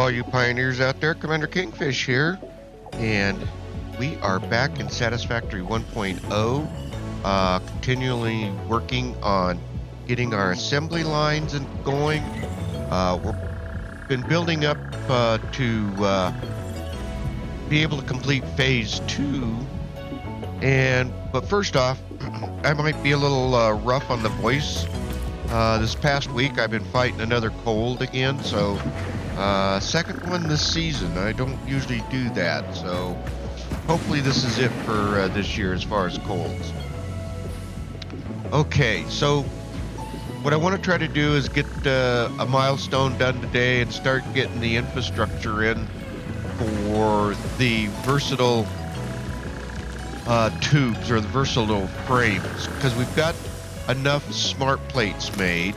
all you pioneers out there. Commander Kingfish here, and we are back in Satisfactory 1.0, continually working on getting our assembly lines going. We've been building up to be able to complete phase 2, but first off, I might be a little rough on the voice. This past week I've been fighting another cold again, so second one this season. I don't usually do that, so hopefully this is it for this year as far as colds. Okay, so what I want to try to do is get a milestone done today and start getting the infrastructure in for the versatile tubes, or the versatile frames, because we've got enough smart plates made.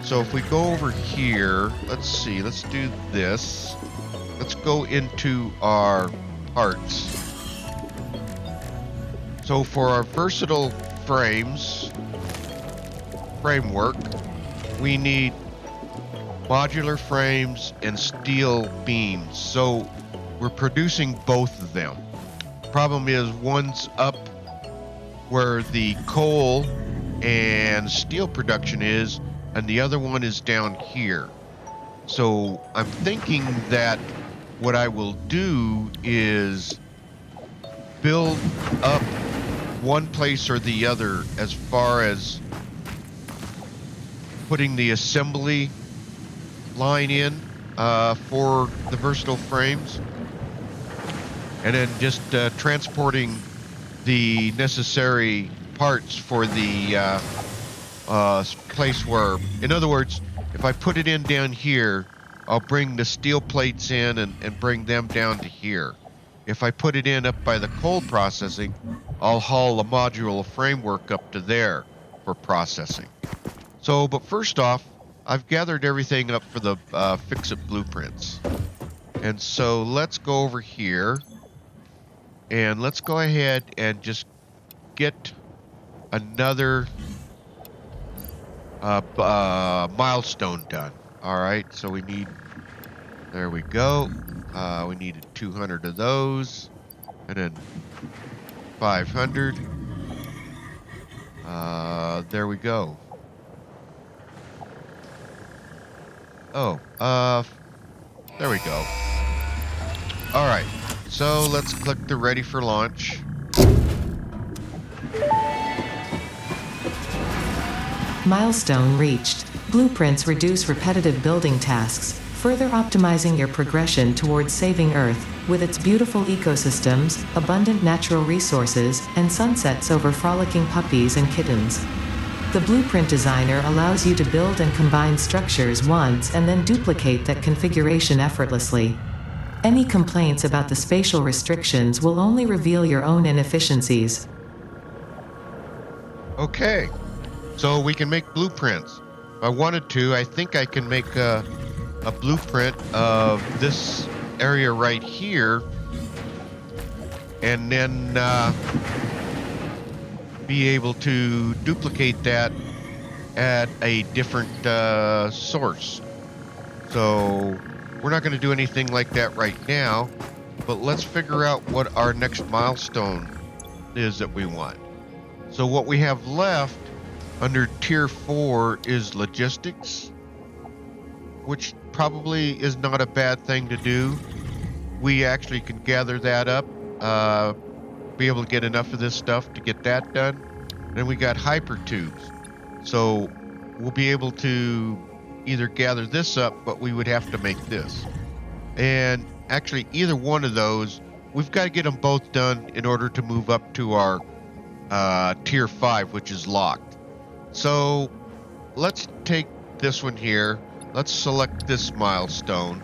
So if we go over here, let's see, let's do this. Let's go into our parts. So for our versatile framework, we need modular frames and steel beams. So we're producing both of them. Problem is, one's up where the coal and steel production is, and the other one is down here. So I'm thinking that what I will do is build up one place or the other as far as putting the assembly line in for the versatile frames, and then just transporting the necessary parts for the place where, in other words, if I put it in down here, I'll bring the steel plates in and bring them down to here. If I put it in up by the coal processing, I'll haul the modular framework up to there for processing. So, but first off, I've gathered everything up for the FICSIT blueprints. And so let's go over here and let's go ahead and just get another milestone done. All right, so we need, there we go. We needed 200 of those, and then 500. There we go. Oh, there we go. All right, so let's click the ready for launch. Milestone reached. Blueprints reduce repetitive building tasks, further optimizing your progression towards saving Earth, with its beautiful ecosystems, abundant natural resources, and sunsets over frolicking puppies and kittens. The blueprint designer allows you to build and combine structures once and then duplicate that configuration effortlessly. Any complaints about the spatial restrictions will only reveal your own inefficiencies. Okay. So we can make blueprints. If I wanted to, I think I can make a blueprint of this area right here, and then be able to duplicate that at a different source. So we're not going to do anything like that right now, but let's figure out what our next milestone is that we want. So what we have left under tier 4 is logistics, which probably is not a bad thing to do. We actually can gather that up, be able to get enough of this stuff to get that done. Then we got hyper tubes, so we'll be able to either gather this up, but we would have to make this. And actually, either one of those, we've got to get them both done in order to move up to our tier 5, which is locked. So let's take this one here. Let's select this milestone,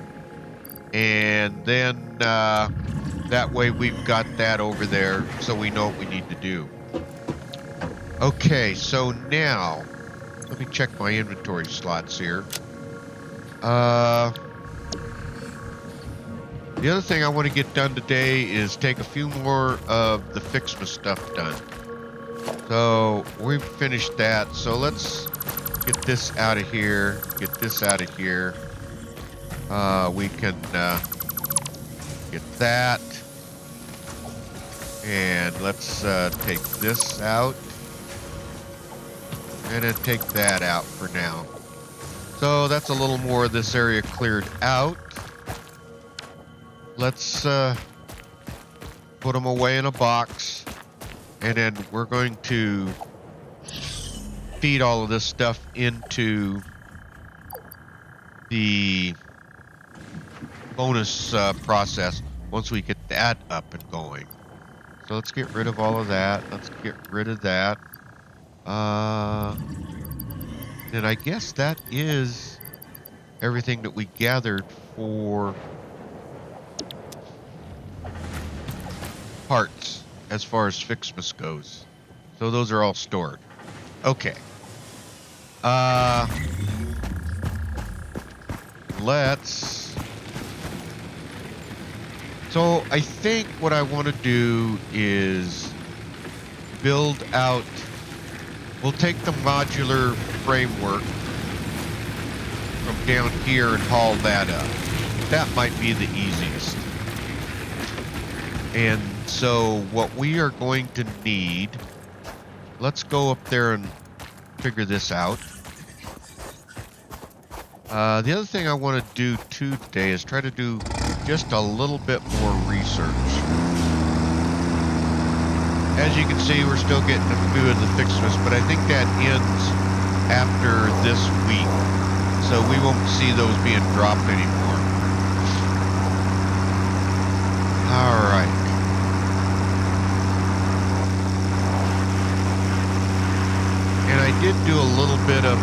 and then that way we've got that over there, so we know what we need to do. Okay, so now let me check my inventory slots here. The other thing I want to get done today is take a few more of the FICSIT stuff done. So we've finished that, so let's get this out of here, get this out of here, We can get that. And let's take this out. And then take that out for now. So that's a little more of this area cleared out. Let's put them away in a box. And then we're going to feed all of this stuff into the bonus process once we get that up and going. So let's get rid of all of that. Let's get rid of that. And I guess that is everything that we gathered for parts as far as Fixmas goes. So those are all stored. Okay. So I think what I want to do is build out. We'll take the modular framework from down here and haul that up. That might be the easiest. And so what we are going to need, let's go up there and figure this out. The other thing I want to do today is try to do just a little bit more research. As you can see, we're still getting a few of the Fixmas, but I think that ends after this week. So we won't see those being dropped anymore. All right. And I did do a little bit of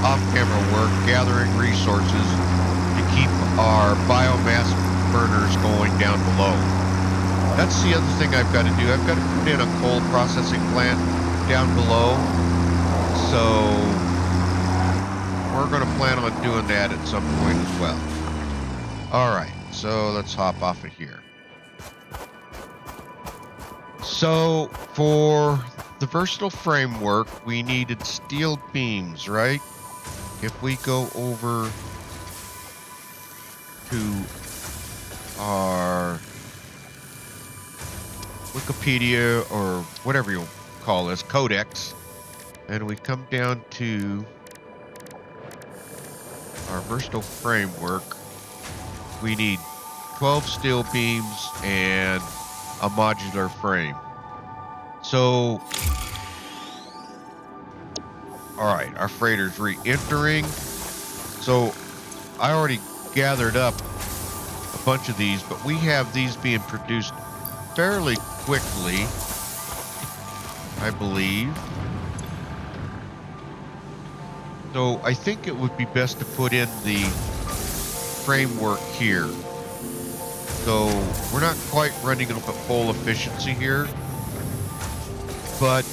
off-camera work, gathering resources to keep our biomass burners going down below. That's the other thing I've got to do. I've got to put in a coal processing plant down below. So we're going to plan on doing that at some point as well. All right, so let's hop off of here. So for the versatile framework, we needed steel beams, right? If we go over to our Wikipedia or whatever you'll call this, Codex, and we come down to our versatile framework, we need 12 steel beams and a modular frame. So, all right, our freighter's re-entering. So, I already gathered up a bunch of these, but we have these being produced fairly quickly, I believe. So I think it would be best to put in the framework here. So we're not quite running up at full efficiency here, but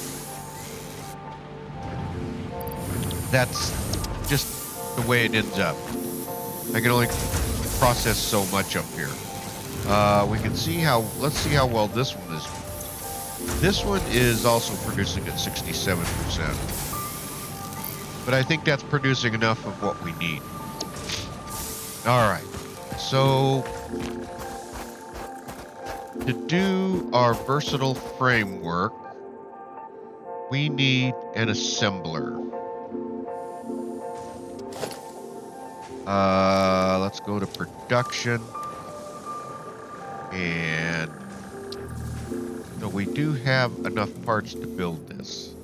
that's just the way it ends up. I can only process so much up here. We can see how, let's see how well this one is. This one is also producing at 67%. But I think that's producing enough of what we need. All right. So to do our versatile framework, we need an assembler. Let's go to production. And so we do have enough parts to build this.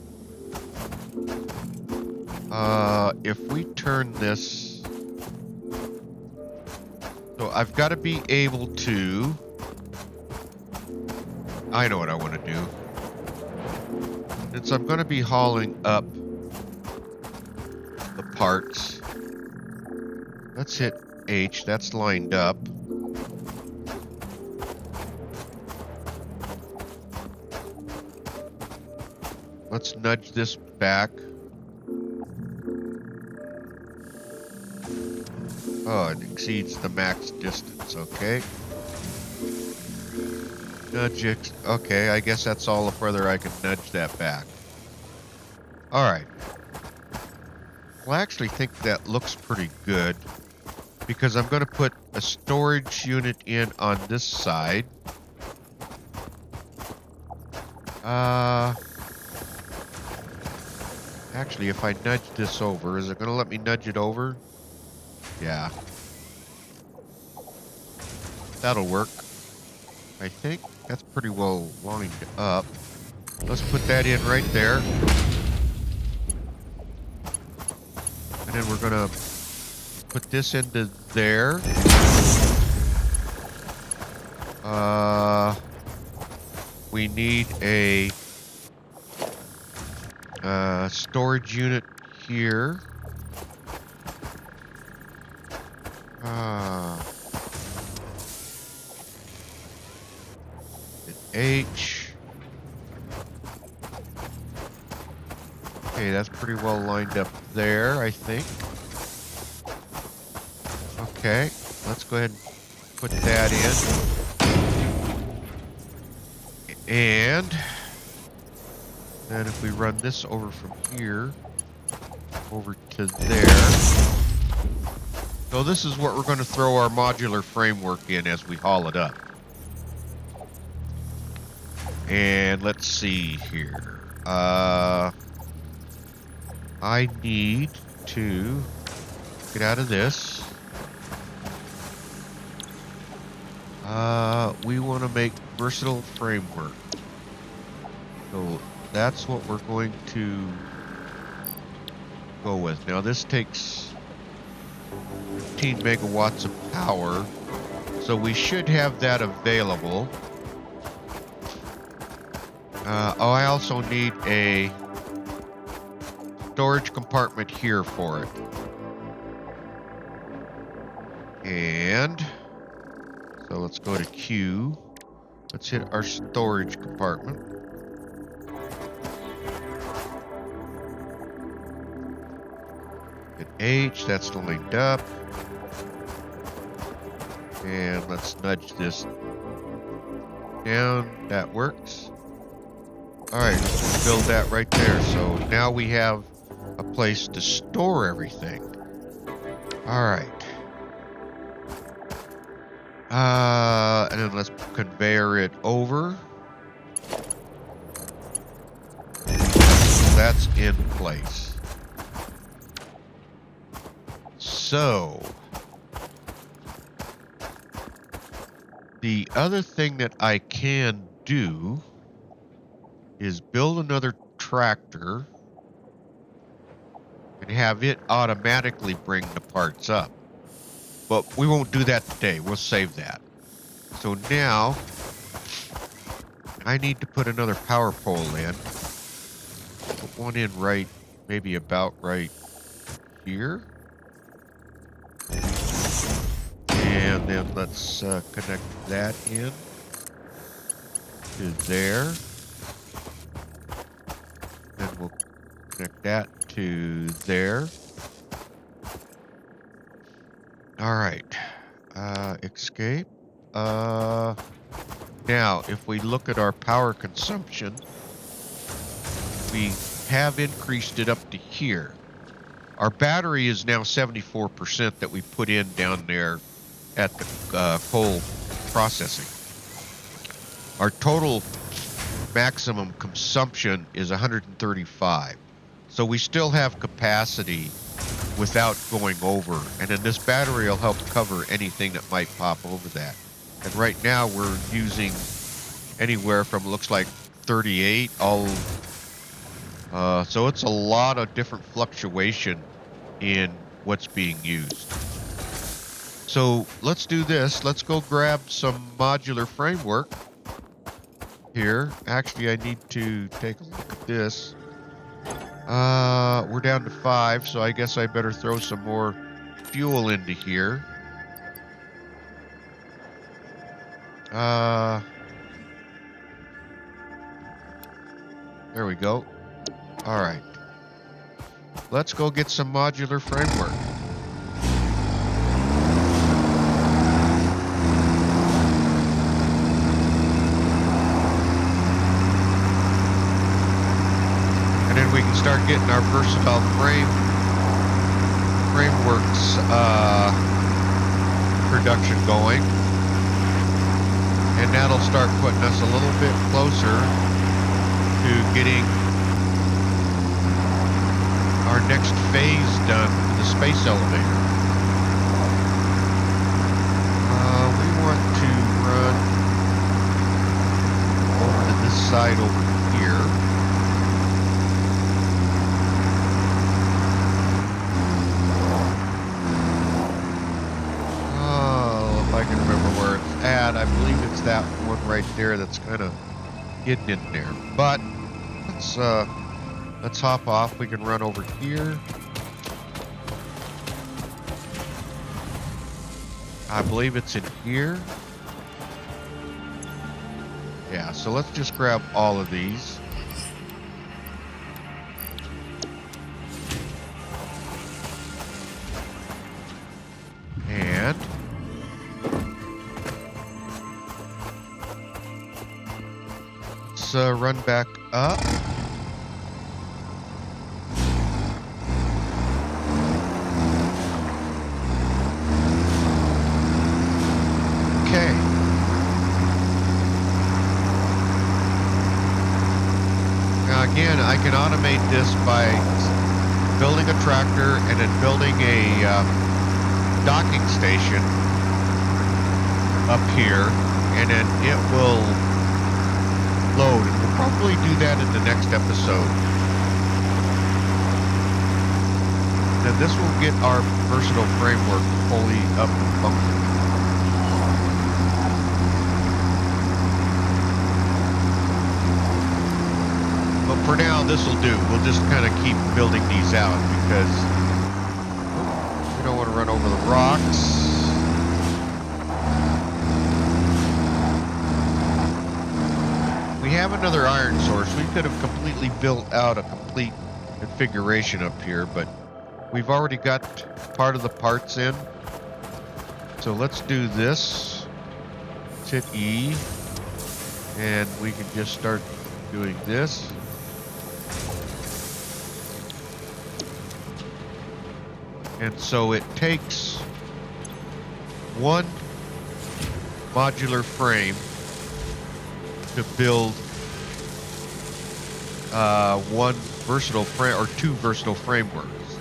If we turn this, so I've got to be able to, I know what I want to do. Since I'm going to be hauling up the parts, let's hit H, that's lined up. Let's nudge this back. Oh, it exceeds the max distance, okay. Nudge it. Okay, I guess that's all the further I can nudge that back. Alright. Well, I actually think that looks pretty good. because I'm going to put a storage unit in on this side. Actually, if I nudge this over, is it going to let me nudge it over? Yeah. That'll work. I think that's pretty well lined up. Let's put that in right there. And then we're going to put this into there. We need a storage unit here. H. Okay, that's pretty well lined up there, I think. Okay, let's go ahead and put that in. And then if we run this over from here over to there. So this is what we're going to throw our modular framework in as we haul it up. And let's see here. I need to get out of this. We want to make versatile framework. So that's what we're going to go with. Now this takes 15 megawatts of power, so we should have that available. I also need a storage compartment here for it. And so let's go to Q. Let's hit our storage compartment. Hit H, that's linked up. And let's nudge this down. That works. Alright, let's build that right there. So now we have a place to store everything. Alright. And then let's conveyor it over. That's in place. So the other thing that I can do is build another tractor and have it automatically bring the parts up. But we won't do that today. We'll save that. So now I need to put another power pole in. Put one in right, maybe about right here. And then let's connect that in to there. Then we'll connect that to there. All right. Escape. Now, if we look at our power consumption, we have increased it up to here. Our battery is now 74% that we put in down there at the coal processing. Our total maximum consumption is 135. So we still have capacity without going over. And then this battery will help cover anything that might pop over that. And right now we're using anywhere from, looks like 38 all. So it's a lot of different fluctuation in what's being used. So let's do this. Let's go grab some modular framework here. Actually, I need to take a look at this. We're down to 5, so I guess I better throw some more fuel into here. There we go. All right. Let's go get some modular framework. And then we can start getting our versatile frameworks production going. And that'll start putting us a little bit closer to getting our next phase done for the space elevator. We want to run over to this side over here. Oh, if I can remember where it's at, I believe it's that one right there that's kind of hidden in there. But let's hop off. We can run over here. I believe it's in here. Yeah, so let's just grab all of these. And let's run back up. Again, I can automate this by building a tractor and then building a docking station up here, and then it will load. And we'll probably do that in the next episode. Then this will get our versatile framework fully up and functioning. But for now, this will do. We'll just kind of keep building these out because we don't want to run over the rocks. We have another iron source. We could have completely built out a complete configuration up here, but we've already got part of the parts in. So let's do this. Let's hit E, and we can just start doing this. And so it takes one modular frame to build one versatile frame or two versatile frameworks.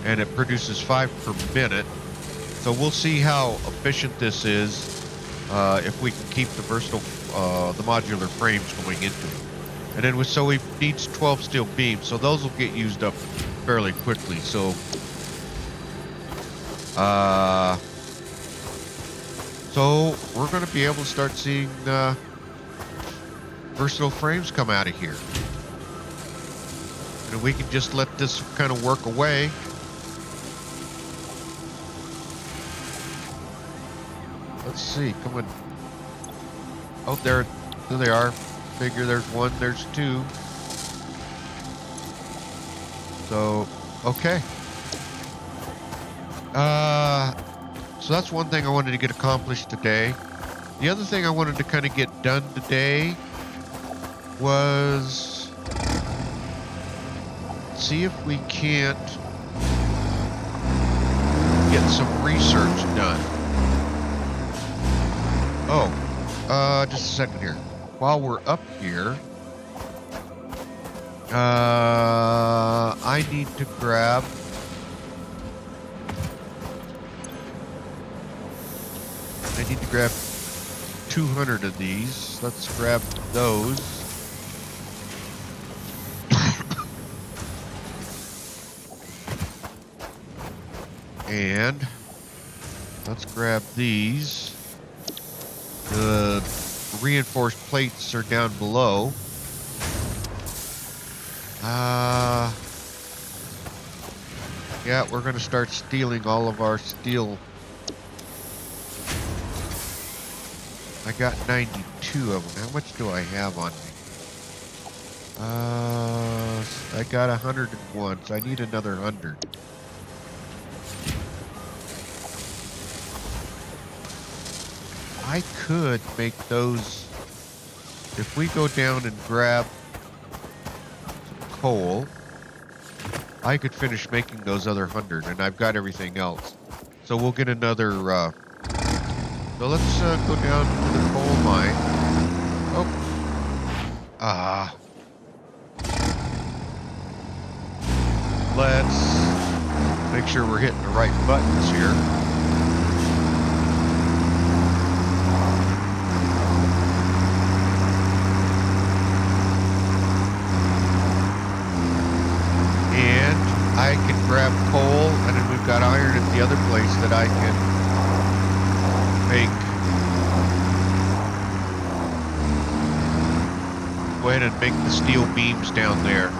And it produces 5 per minute. So we'll see how efficient this is if we can keep the versatile, the modular frames going into it. And then so we need 12 steel beams, so those will get used up fairly quickly. So we're going to be able to start seeing versatile frames come out of here. And we can just let this kind of work away. Let's see, come on. Oh, there they are. Figure there's one, there's two. So, okay. So that's one thing I wanted to get accomplished today. The other thing I wanted to kind of get done today was see if we can't get some research done. Oh, just a second here. While we're up here, I need to grab I need to grab 200 of these. Let's grab those. And let's grab these. The reinforced plates are down below. Yeah, we're going to start stealing all of our steel. I got 92 of them. How much do I have on me? I got 101, so I need another 100. I could make those, if we go down and grab some coal, I could finish making those other 100, and I've got everything else. So we'll get another, so let's go down to the coal mine. Oh. Let's make sure we're hitting the right buttons here. And I can grab coal, and then we've got iron at the other place that I can make. Go ahead and make the steel beams down there.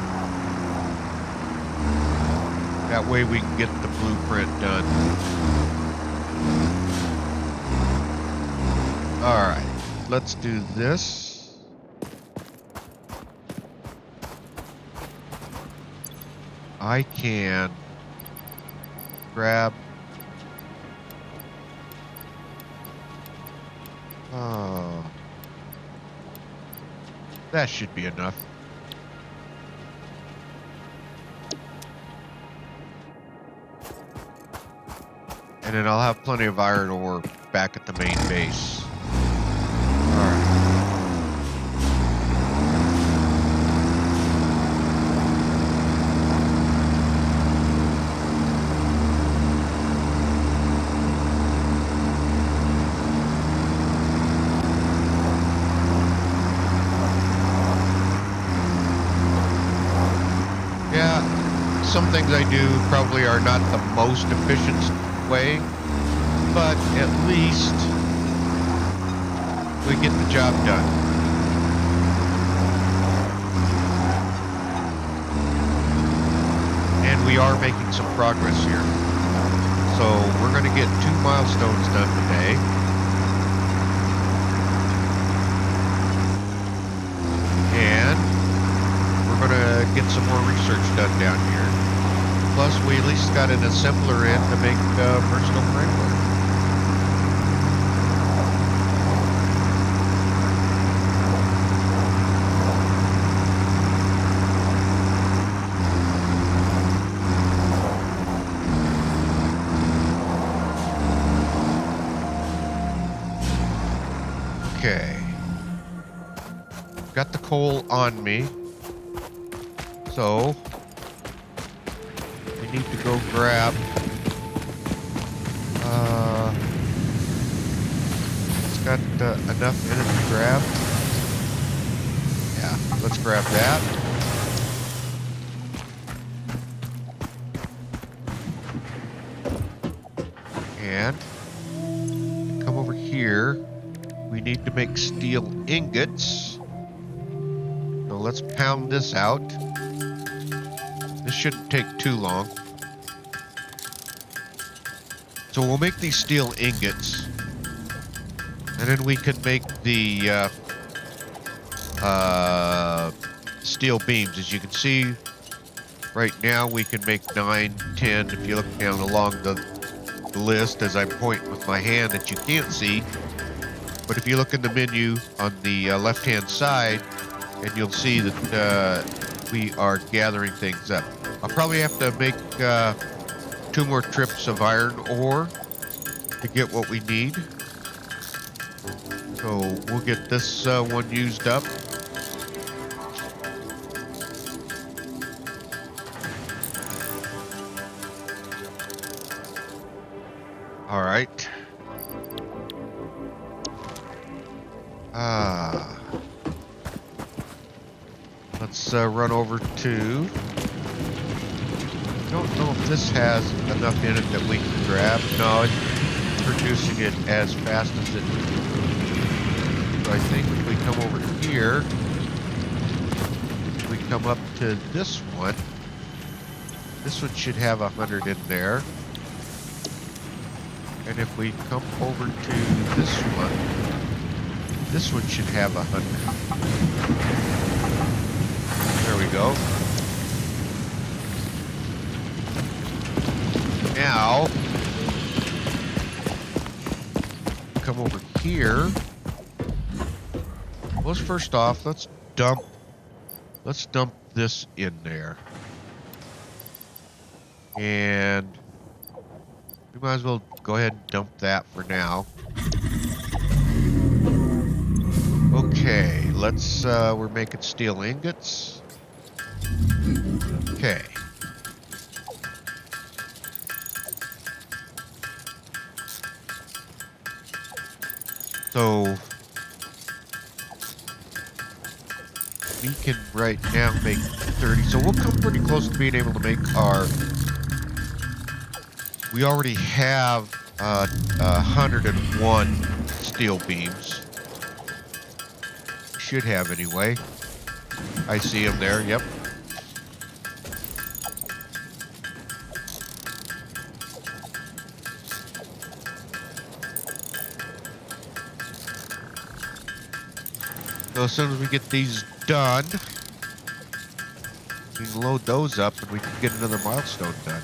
That way we can get the blueprint done. Alright, let's do this. I can grab... Oh, that should be enough. And then I'll have plenty of iron ore back at the main base. Alright. Yeah, some things I do probably are not the most efficient way, but at least we get the job done. And we are making some progress here. So we're going to get 2 milestones done today. And we're going to get some more research done down here. Plus, we at least got an assembler in to make personal framework. Okay. Got the coal on me. So... we need to go grab, it's got enough in it to grab. Yeah, let's grab that. And come over here. We need to make steel ingots. So let's pound this out. This shouldn't take too long. So we'll make these steel ingots. And then we can make the steel beams. As you can see, right now we can make 9, 10. If you look down along the list as I'm pointing with my hand that you can't see. But if you look in the menu on the left-hand side, and you'll see that we are gathering things up. I'll probably have to make 2 more trips of iron ore to get what we need. So we'll get this one used up. All right. Let's run over to... I don't know if this has enough in it that we can grab. No, it's producing it as fast as it... So I think if we come over here, we come up to this one. This one should have 100 in there. And if we come over to this one should have 100. There we go. Now, come over here. Well, first off, let's dump this in there. And We might as well go ahead and dump that for now. Okay, let's, we're making steel ingots. Okay. So, we can right now make 30. So we'll come pretty close to being able to make our... We already have 101 steel beams. Should have anyway. I see them there, yep. So as soon as we get these done, we can load those up and we can get another milestone done.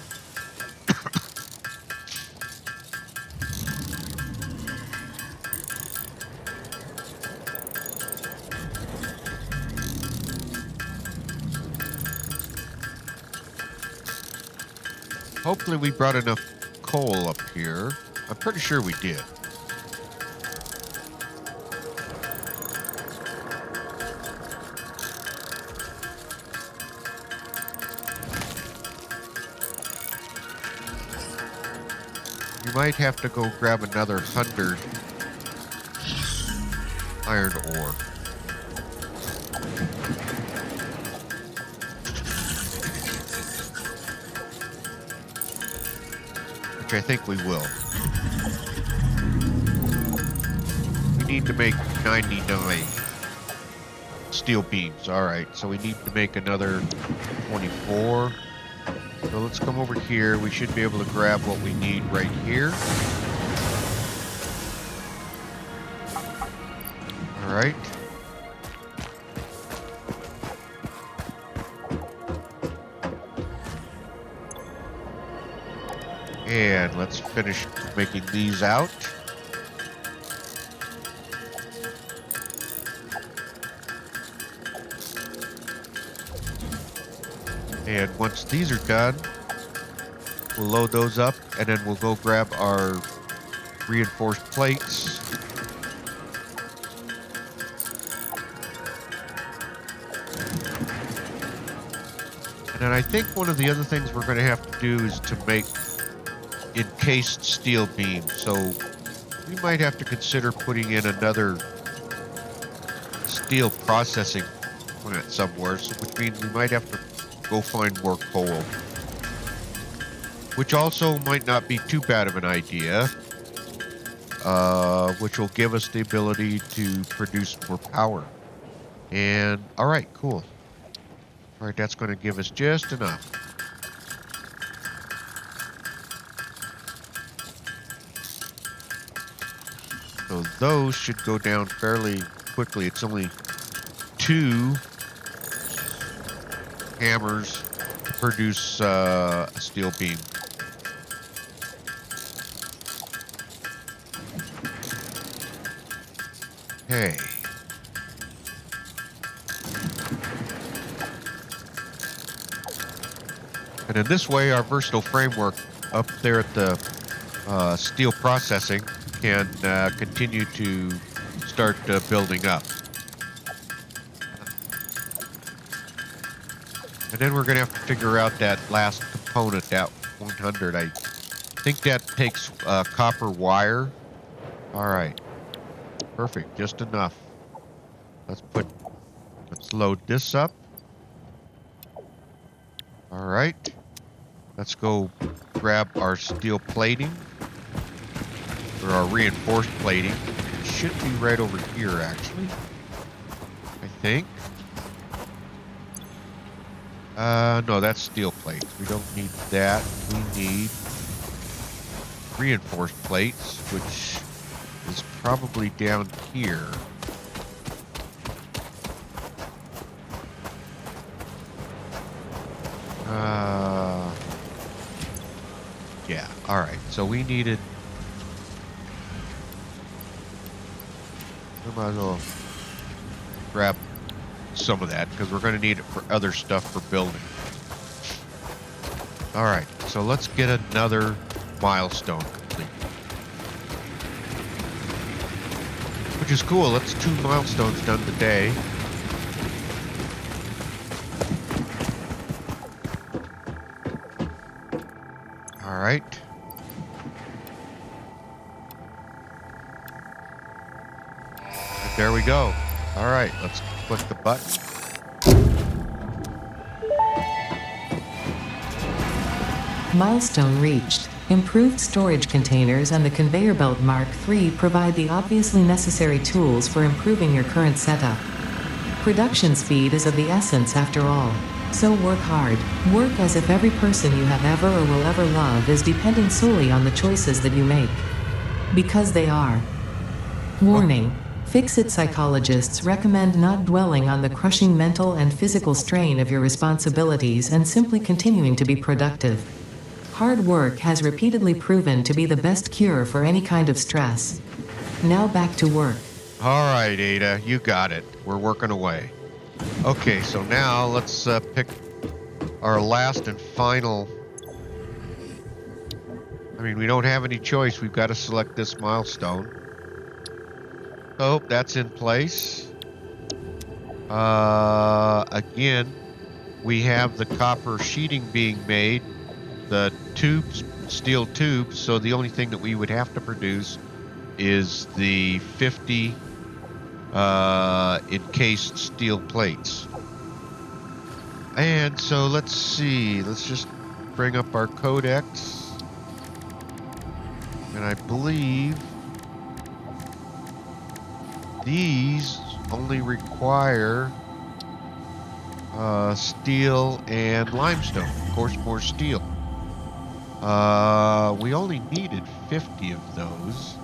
Hopefully we brought enough coal up here. I'm pretty sure we did. You might have to go grab another 100 iron ore. Which I think we will. We need to make 99 steel beams. Alright, so we need to make another 24. So let's come over here. We should be able to grab what we need right here. Alright. And let's finish making these out. And once these are done, we'll load those up and then we'll go grab our reinforced plates. And then I think one of the other things we're going to have to do is to make encased steel beams. So we might have to consider putting in another steel processing plant somewhere, so which means we might have to go find more coal. Which also might not be too bad of an idea. Which will give us the ability to produce more power. And, alright, cool. Alright, that's going to give us just enough. So those should go down fairly quickly. It's only 2 hammers to produce a steel beam. Okay. And in this way, our versatile framework up there at the steel processing can continue to start building up. And then we're going to have to figure out that last component, that 100. I think that takes copper wire. All right. Perfect. Just enough. Let's load this up. All right. Let's go grab our steel plating. Or our reinforced plating. It should be right over here, actually. I think. No, that's steel plates. We don't need that. We need reinforced plates, which is probably down here. Yeah, alright. So we needed... We might as well grab some of that, because we're going to need it for other stuff for building. Alright, so let's get another milestone complete. Which is cool. That's 2 milestones done today. All right. And there we go. All right, let's click the button. Milestone reached. Improved storage containers and the conveyor belt Mark III provide the obviously necessary tools for improving your current setup. Production speed is of the essence after all. So work hard. Work as if every person you have ever or will ever love is depending solely on the choices that you make. Because they are. Warning. FICSIT psychologists recommend not dwelling on the crushing mental and physical strain of your responsibilities and simply continuing to be productive. Hard work has repeatedly proven to be the best cure for any kind of stress. Now back to work. All right, Ada, you got it. We're working away. Okay, so now let's pick our last and final. I mean, we don't have any choice. We've got to select this milestone. So that's in place. Again, we have the copper sheeting being made, the tubes, steel tubes. So the only thing that we would have to produce is the 50 encased steel plates. And so let's see. Let's just bring up our codex. And I believe these only require steel and limestone. Of course, more steel. We only needed 50 of those.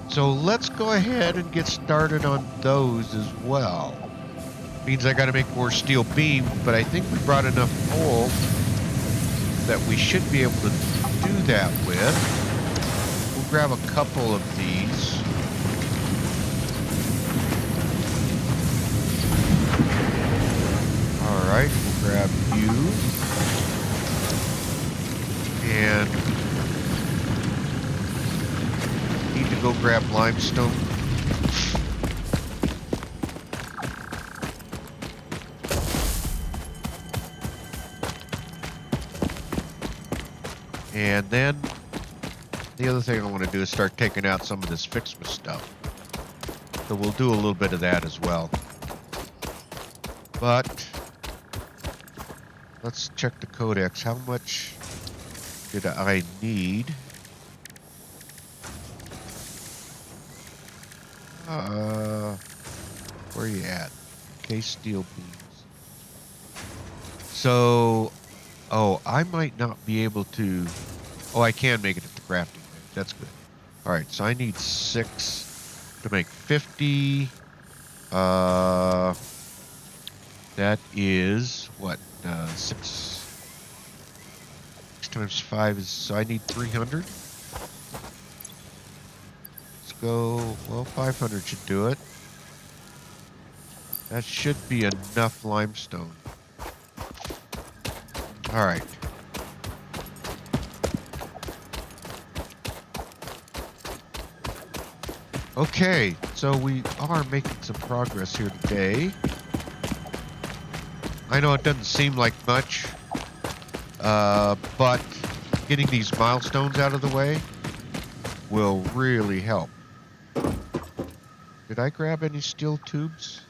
So let's go ahead and get started on those as well. Means I got to make more steel beams, but I think we brought enough coal that we should be able to do that with. We'll grab a couple of these. All right, we'll grab you. And need to go grab limestone. And then the other thing I want to do is start taking out some of this FICSIT stuff. So we'll do a little bit of that as well. But let's check the codex. How much did I need? Where are you at? Case steel beams. So, oh, I might not be able to. Oh, I can make it at the crafting bench. That's good. All right, so I need 6 to make 50. That is what? 6 times 5 is. So I need 300. Let's go. Well, 500 should do it. That should be enough limestone. All right. Okay, so we are making some progress here today. I know it doesn't seem like much, but getting these milestones out of the way will really help. Did I grab any steel tubes?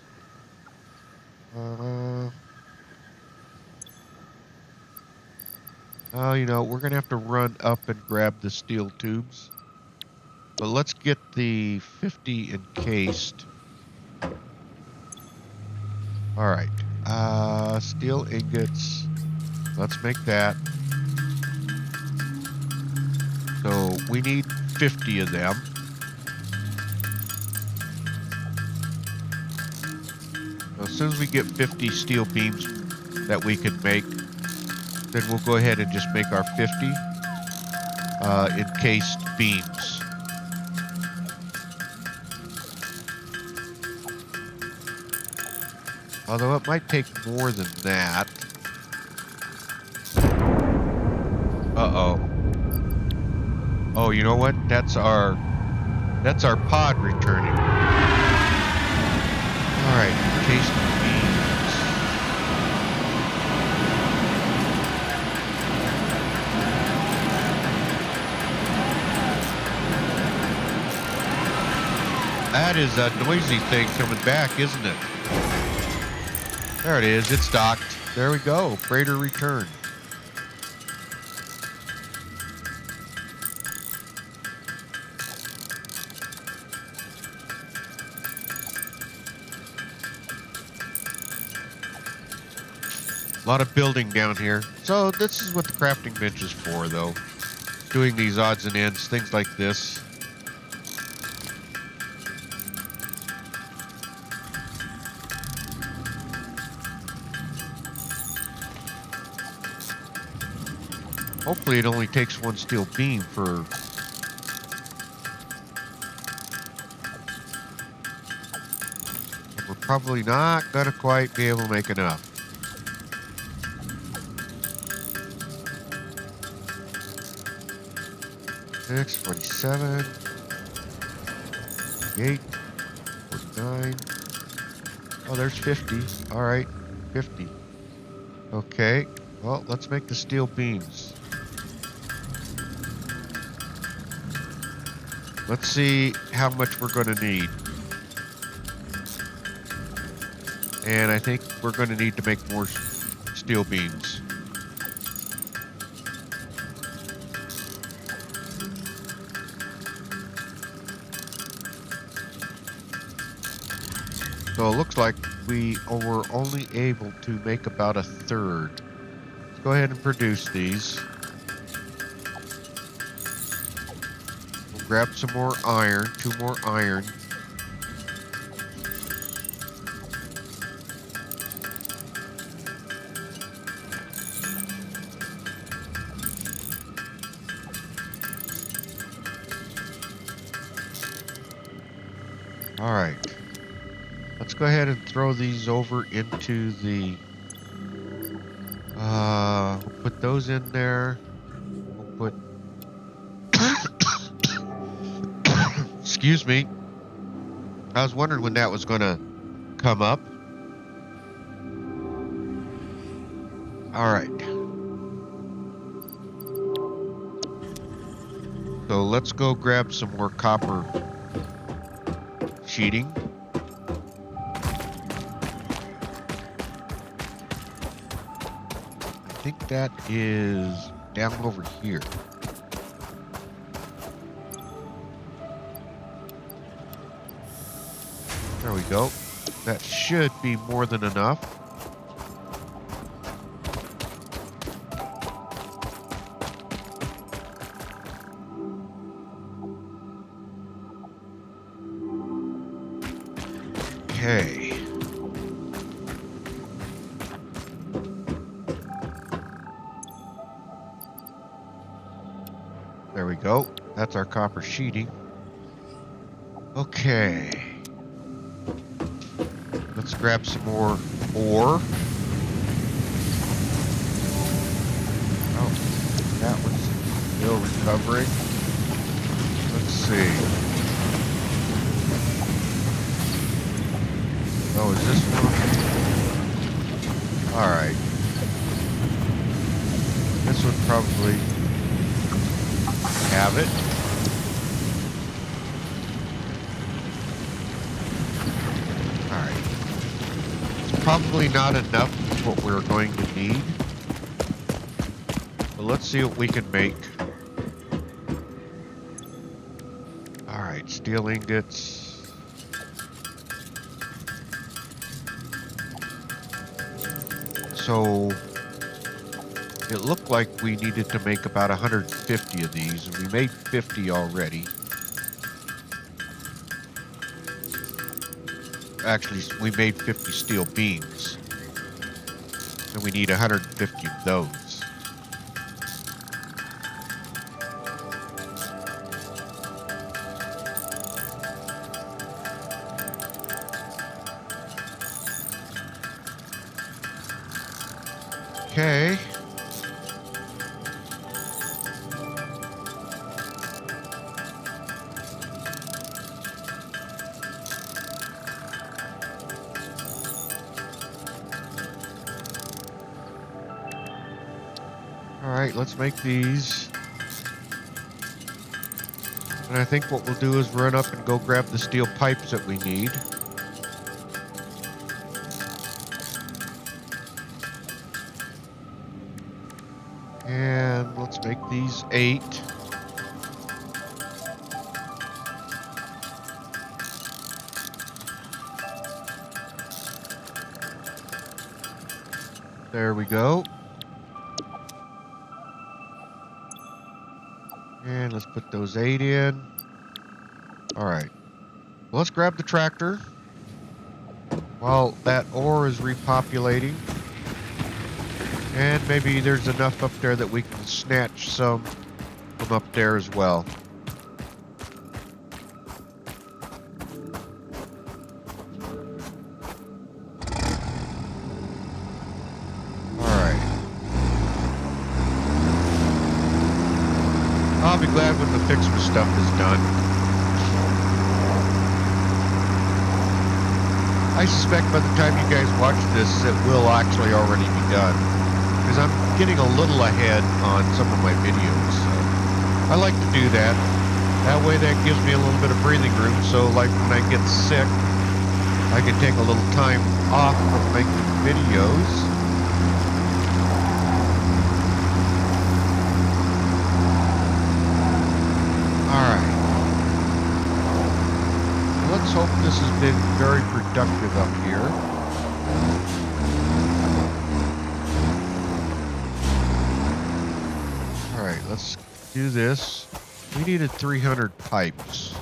Oh, you know, we're going to have to run up and grab the steel tubes. But let's get the 50 encased. All right. Steel ingots. Let's make that. So we need 50 of them. So as soon as we get 50 steel beams that we can make, then we'll go ahead and just make our 50 encased beams. Although it might take more than that. Uh-oh. you know what? That's our pod returning. All right, tasty beans. That is a noisy thing coming back, isn't it? There it is. It's docked. There we go. Freighter returned. A lot of building down here. So this is what the crafting bench is for, though. Doing these odds and ends, things like this. Hopefully it only takes one steel beam for... We're probably not going to quite be able to make enough. Six, 47, 48, 49. Oh, there's 50. All right, 50. Okay, well, let's make the steel beams. Let's see how much we're going to need. And I think we're going to need to make more steel beams. So it looks like we were only able to make about a third. Let's go ahead and produce these. We'll grab some more iron, 2 more iron. All right. Let's go ahead and throw these over into the, we'll put those in there. We'll put, excuse me. I was wondering when that was going to come up. All right. So let's go grab some more copper sheeting. I think that is down over here. There we go. That should be more than enough. Okay. There we go. That's our copper sheeting. Okay. Let's grab some more ore. Oh, that one's still recovering. Let's see. Oh, is this one? All right. This would probably have it. All right. It's probably not enough for what we're going to need. But let's see what we can make. All right, steel ingots. So it looked like we needed to make about 150 of these, and we made 50 already. Actually, we made 50 steel beams, and we need 150 of those. Okay. Alright, let's make these. And I think what we'll do is run up and go grab the steel pipes that we need. And let's make these 8. There we go. And let's put those 8 in. Alright. Well, let's grab the tractor while that ore is repopulating. And maybe there's enough up there that we can snatch some from up there as well. Alright. I'll be glad when the FICSIT stuff is done. I suspect by the time you guys watch this, it will actually already be done. Because I'm getting a little ahead on some of my videos. So I like to do that. That way that gives me a little bit of breathing room. So like when I get sick, I can take a little time off from making videos. Alright. Let's hope this has been very productive up here. Alright, let's do this. We needed 300 pipes.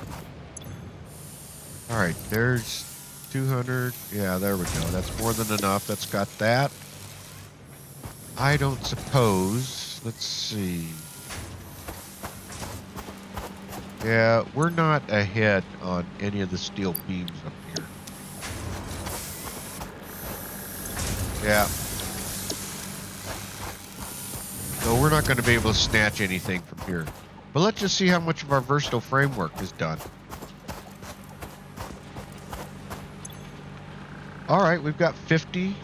Alright, there's 200. Yeah, there we go. That's more than enough. That's got that. I don't suppose. Let's see. Yeah, we're not ahead on any of the steel beams up here. Yeah. So we're not going to be able to snatch anything from here. But let's just see how much of our versatile framework is done. Alright, we've got 50,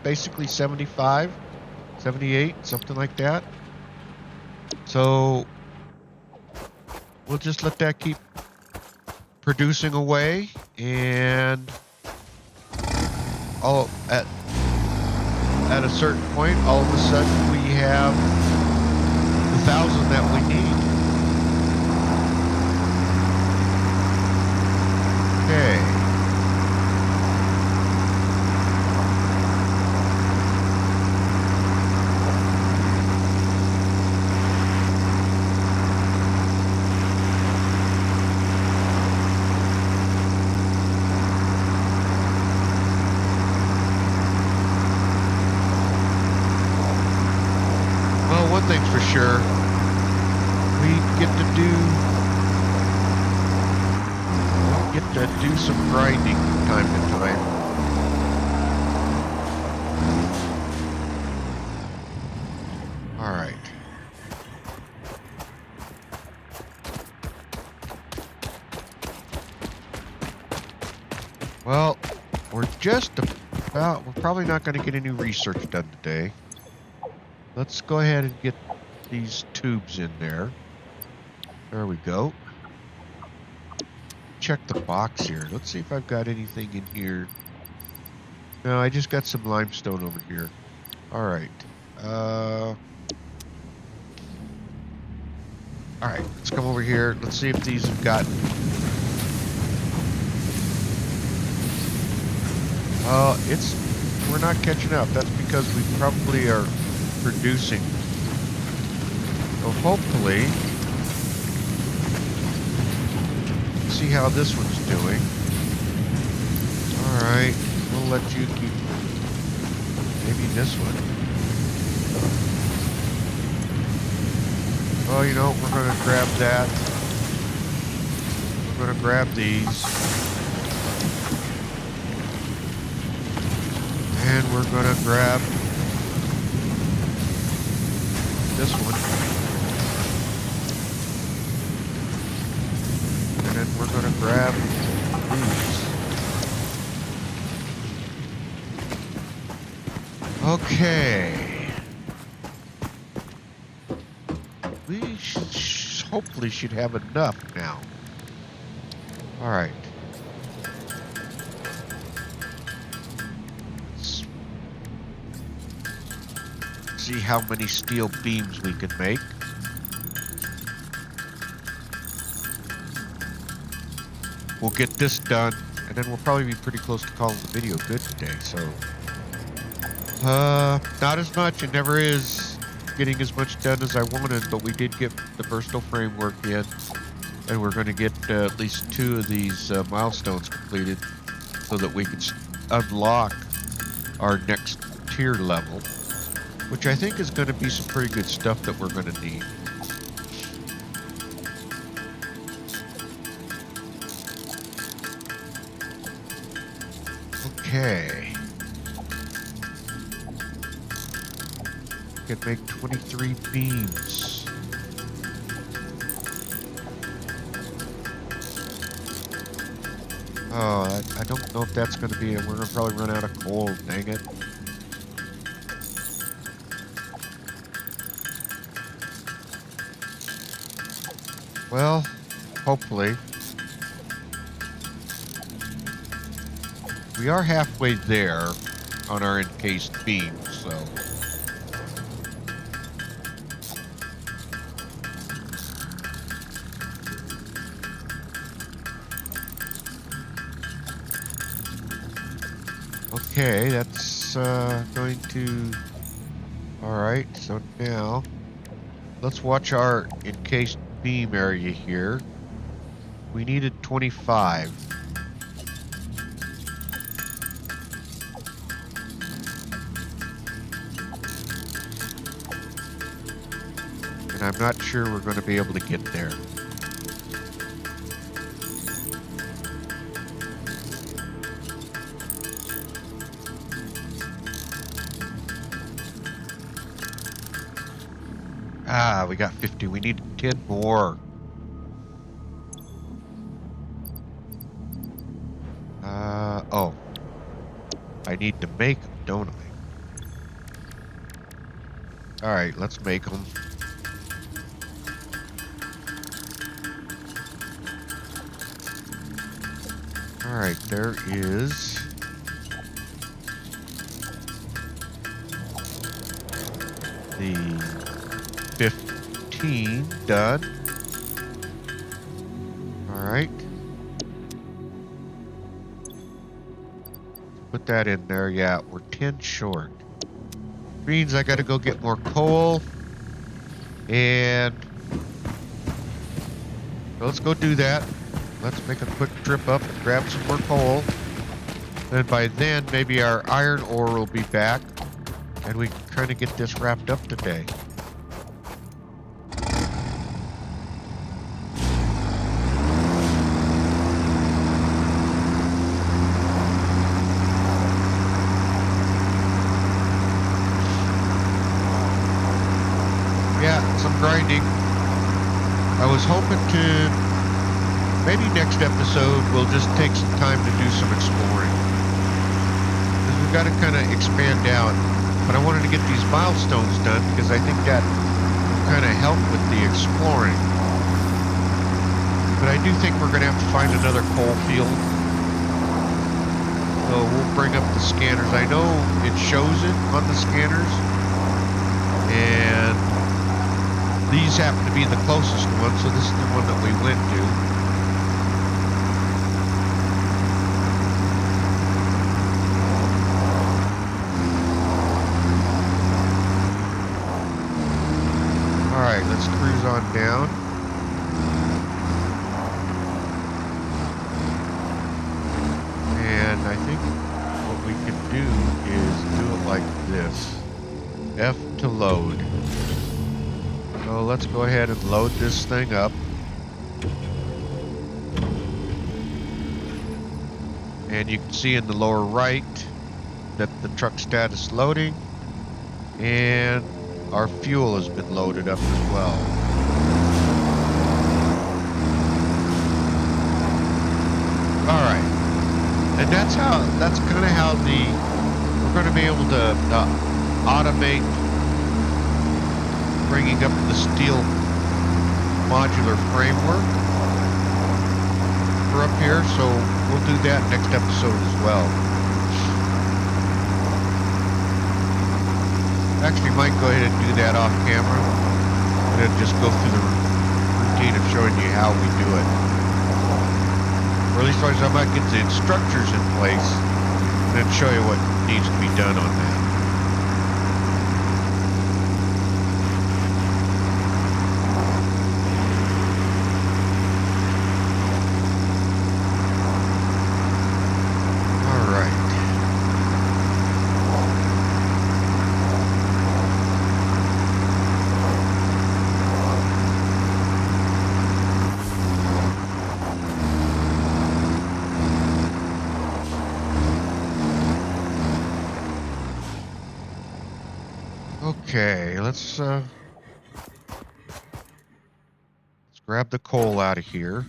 basically 75, 78, something like that. So we'll just let that keep producing away, and all at a certain point, all of a sudden we have the 1,000 that we need. Okay. One thing's for sure, we get to do some grinding from time to time. All right. Well, we're probably not going to get any research done today. Let's go ahead and get these tubes in there. There we go. Check the box here. Let's see if I've got anything in here. No, I just got some limestone over here. Alright. Alright, let's come over here. Let's see if these have got... we're not catching up. That's because we probably are producing. So hopefully, see how this one's doing. Alright, we'll let you keep maybe this one. Well, you know, we're gonna grab that. We're gonna grab these. And we're gonna grab this one. And then we're going to grab these. Okay. We hopefully should have enough now. All right. Let's see how many steel beams we can make. We'll get this done, and then we'll probably be pretty close to calling the video good today. So, not as much. It never is getting as much done as I wanted, but we did get the versatile framework in, and we're going to get at least 2 of these milestones completed so that we can unlock our next tier level, which I think is going to be some pretty good stuff that we're going to need. Okay. Can make 23 beams. Oh, I don't know if that's going to be it. We're going to probably run out of coal. Dang it. Well, hopefully. We are halfway there on our encased beams, so. Okay, that's going to... Alright, so now let's watch our encased beam area here. We needed 25. And I'm not sure we're going to be able to get there. Ah, we got 50. We need 10 more. Oh. I need to make them, don't I? Alright, let's make them. Alright, there is... the 15 done. Alright. Put that in there. Yeah, we're 10 short. Means I gotta go get more coal. And let's go do that. Let's make a quick trip up and grab some more coal. And by then, maybe our iron ore will be back. And we can kind of get this wrapped up today. Yeah, some grinding. I was hoping to, maybe next episode we'll just take some time to do some exploring. Because we've got to kind of expand out. But I wanted to get these milestones done because I think that will kind of help with the exploring. But I do think we're going to have to find another coal field. So we'll bring up the scanners. I know it shows it on the scanners. And these happen to be the closest one, so this is the one that we went to. Alright, let's cruise on down. And I think what we can do is do it like this. F to load. So let's go ahead and load this thing up. And you can see in the lower right that the truck status loading and our fuel has been loaded up as well. Alright. And that's kind of how we're going to be able to automate bringing up the steel modular framework for up here, so we'll do that next episode as well. Actually, might go ahead and do that off camera, and then just go through the routine of showing you how we do it. Or at least I might get the structures in place, and then show you what needs to be done on that. Okay, let's grab the coal out of here.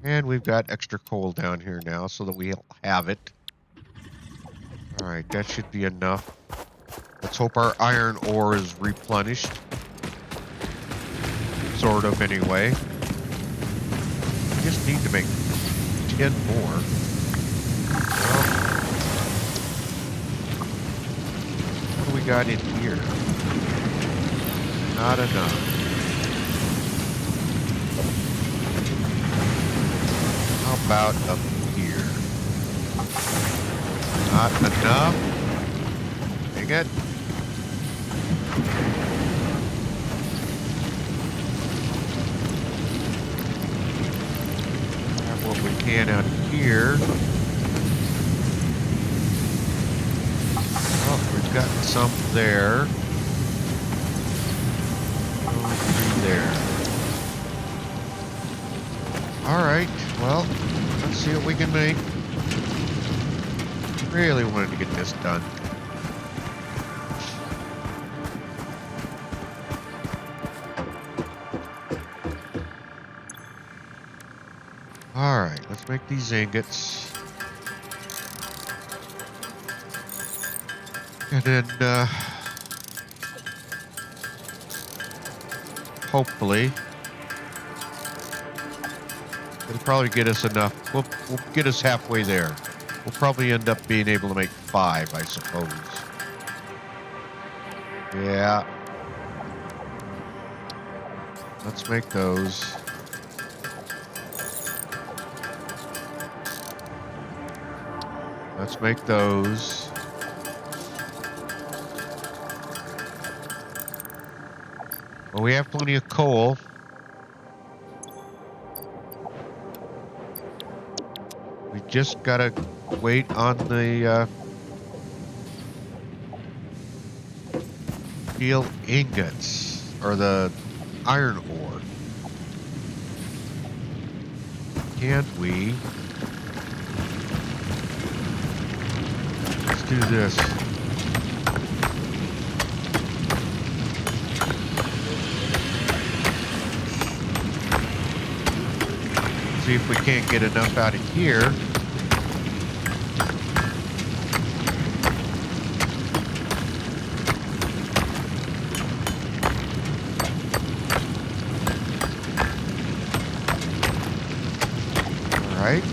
And we've got extra coal down here now so that we'll have it. Alright, that should be enough. Let's hope our iron ore is replenished. Sort of, anyway. We just need to make 10 more. Well, what do we got in here? Not enough. How about up here? Not enough. Dang it. Grab what we can out here. Oh, we've got some there. Going through there. Alright, well, let's see what we can make. Really wanted to get this done. Alright, let's make these ingots. And then, hopefully, it'll probably get us enough. We'll get us halfway there. We'll probably end up being able to make 5, I suppose. Yeah. Let's make those. Let's make those. Well, we have plenty of coal. We just gotta wait on the steel ingots, or the iron ore. Can we? Let's do this. See if we can't get enough out of here. All right.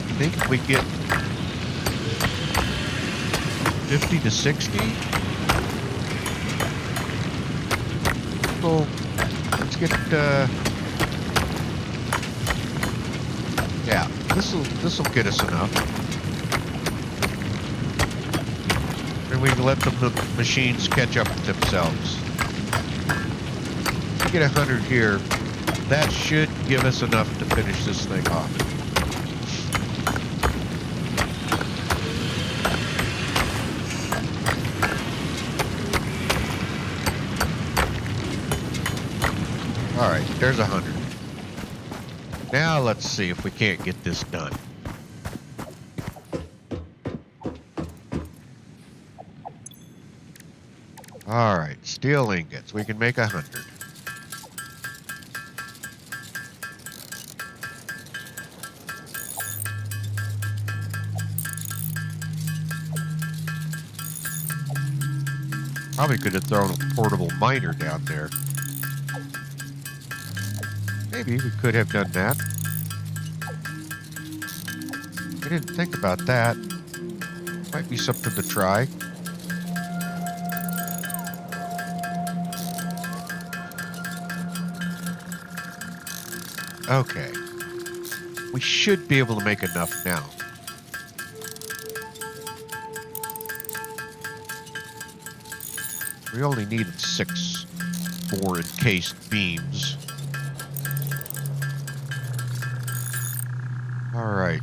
I think we get 50 to 60. So let's get yeah, this'll get us enough. And we can let the machines catch up with themselves. Get 100 here. That should give us enough to finish this thing off. All right, there's 100. Now let's see if we can't get this done. All right, steel ingots. We can make 100. Probably could have thrown a portable miner down there. Maybe we could have done that. I didn't think about that. Might be something to try. Okay. We should be able to make enough now. We only needed 6 more encased beams. All right.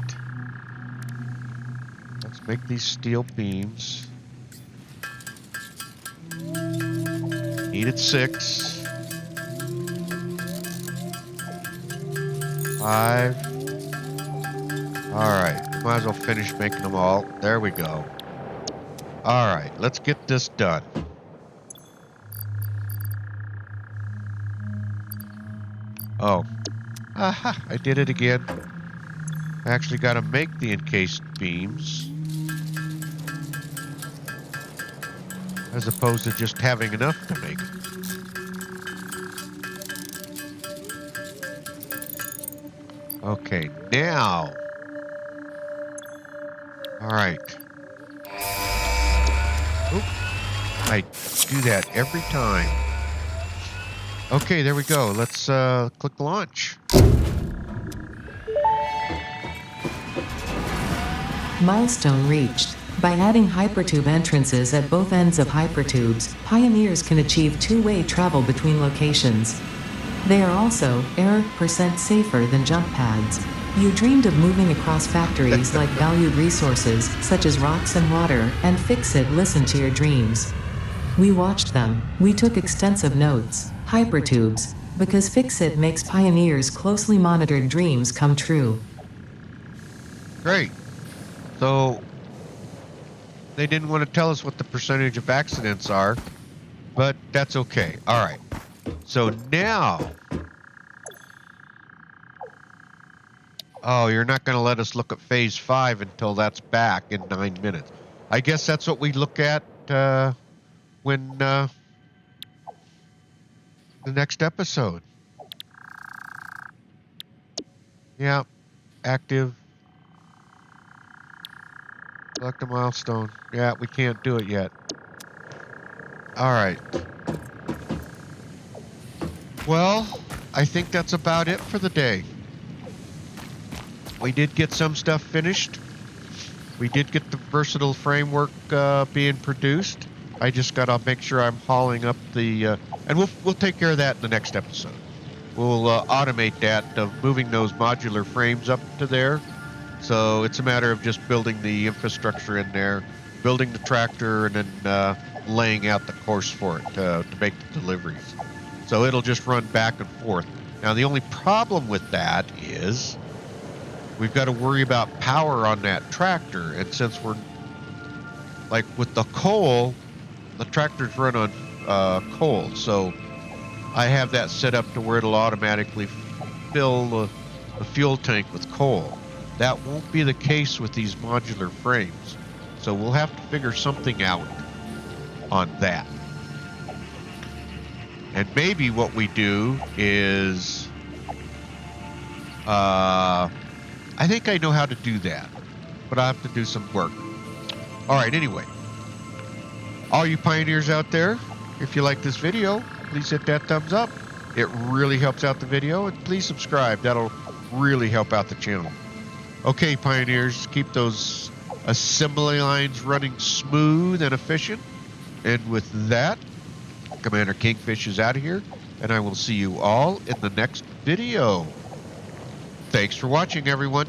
Let's make these steel beams. Needed 6. 5. All right. Might as well finish making them all. There we go. All right. Let's get this done. Oh. Aha. I did it again. I actually got to make the encased beams, as opposed to just having enough to make it. Okay, now. All right. Oop. I do that every time. Okay, there we go. Let's click launch. Milestone reached. By adding hypertube entrances at both ends of hypertubes, pioneers can achieve two-way travel between locations. They are also % safer than jump pads. You dreamed of moving across factories like valued resources, such as rocks and water, and FICSIT listened to your dreams. We watched them. We took extensive notes. Hypertubes. Because FICSIT makes pioneers' closely monitored dreams come true. Great. So, they didn't want to tell us what the percentage of accidents are, but that's okay. All right. So now... Oh, you're not going to let us look at phase 5 until that's back in 9 minutes. I guess that's what we look at when the next episode. Yeah, active. Select a milestone. Yeah, we can't do it yet. All right. Well, I think that's about it for the day. We did get some stuff finished. We did get the versatile framework being produced. I just gotta make sure I'm hauling up the, and we'll take care of that in the next episode. We'll automate that of moving those modular frames up to there. So it's a matter of just building the infrastructure in there, building the tractor, and then laying out the course for it to make the deliveries. So it'll just run back and forth. Now the only problem with that is we've got to worry about power on that tractor, and since we're like with the coal, the tractors run on coal, so I have that set up to where it'll automatically fill the fuel tank with coal. That won't be the case with these modular frames, so we'll have to figure something out on that. And maybe what we do is I think I know how to do that, but I have to do some work. All right, anyway, all you pioneers out there, if you like this video, please hit that thumbs up. It really helps out the video, and please subscribe. That'll really help out the channel. Okay, pioneers, keep those assembly lines running smooth and efficient. And with that, Commander Kingfish is out of here, and I will see you all in the next video. Thanks for watching, everyone.